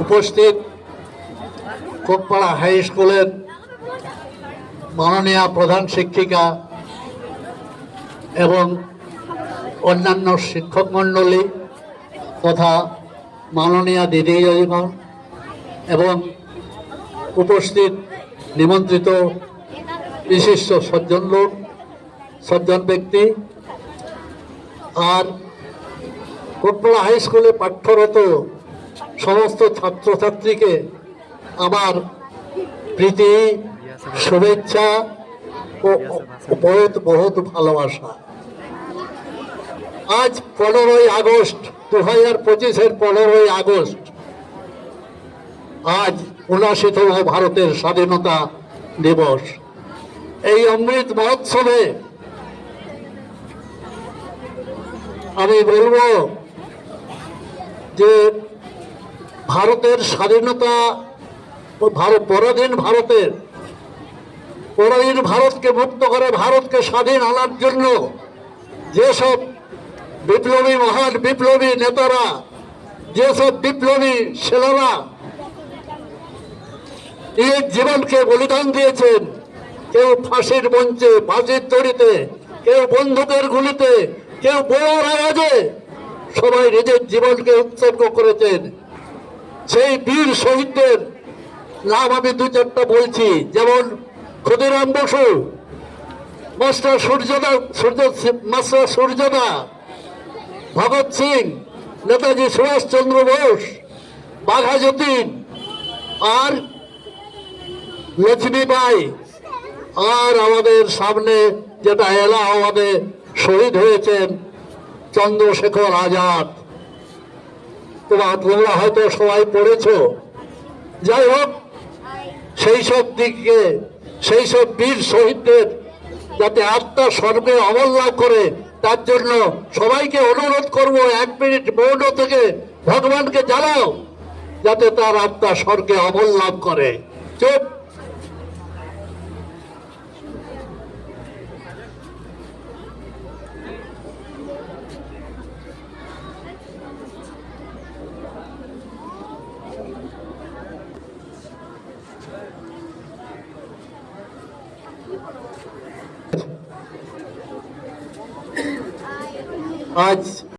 উপস্থিত কোকপাড়া হাই স্কুলের মাননীয় প্রধান শিক্ষিকা এবং অন্যান্য শিক্ষক মণ্ডলী তথা মাননীয় দিদিগণ এবং উপস্থিত নিমন্ত্রিত বিশিষ্ট সজ্জন ব্যক্তি আর কোকপাড়া হাই স্কুলে পাঠ্যরত সমস্ত ছাত্রছাত্রীকে আমার প্রীতি শুভেচ্ছা ও বহুত বহুত ভালোবাসা। আজ 15ই আগস্ট 2025-এর 15ই আগস্ট আজ 79তম ভারতের স্বাধীনতা দিবস। এই অমৃত মহোৎসবে আমি বলবো যে ভারতের স্বাধীনতা পরাধীন ভারতকে মুক্ত করে ভারতকে স্বাধীন আনার জন্য যেসব বিপ্লবী মহান বিপ্লবী নেতারা, যেসব বিপ্লবী ছেলেরা নিজের জীবনকে বলিদান দিয়েছেন, কেউ ফাঁসির মঞ্চে, ফাঁসির দড়িতে, কেউ বন্দুকের গুলিতে, কেউ বড় আওয়াজে, সবাই নিজের জীবনকে উৎসর্গ করেছেন। সেই বীর শহীদদের নাম আমি দু চারটা বলছি, যেমন ক্ষুদিরাম বসু, মাস্টার সূর্যদা, ভগৎ সিং, নেতাজি সুভাষচন্দ্র বোস, বাঘা যতীন, আর লক্ষ্মীবাই, আর আমাদের সামনে যেটা এলাহাবাদে শহীদ হয়েছেন চন্দ্রশেখর আজাদ। তোমরা হয়তো সবাই পড়েছ। যাই হোক, সেই সব দিকে সেই সব বীর শহীদদের যাতে আত্মা স্বর্গে অমল লাভ করে, তার জন্য সবাইকে অনুরোধ করব, 1 মিনিট মৌন থেকে ভগবানকে জানাও যাতে তার আত্মা স্বর্গে অমল লাভ করে। চুপ। আজ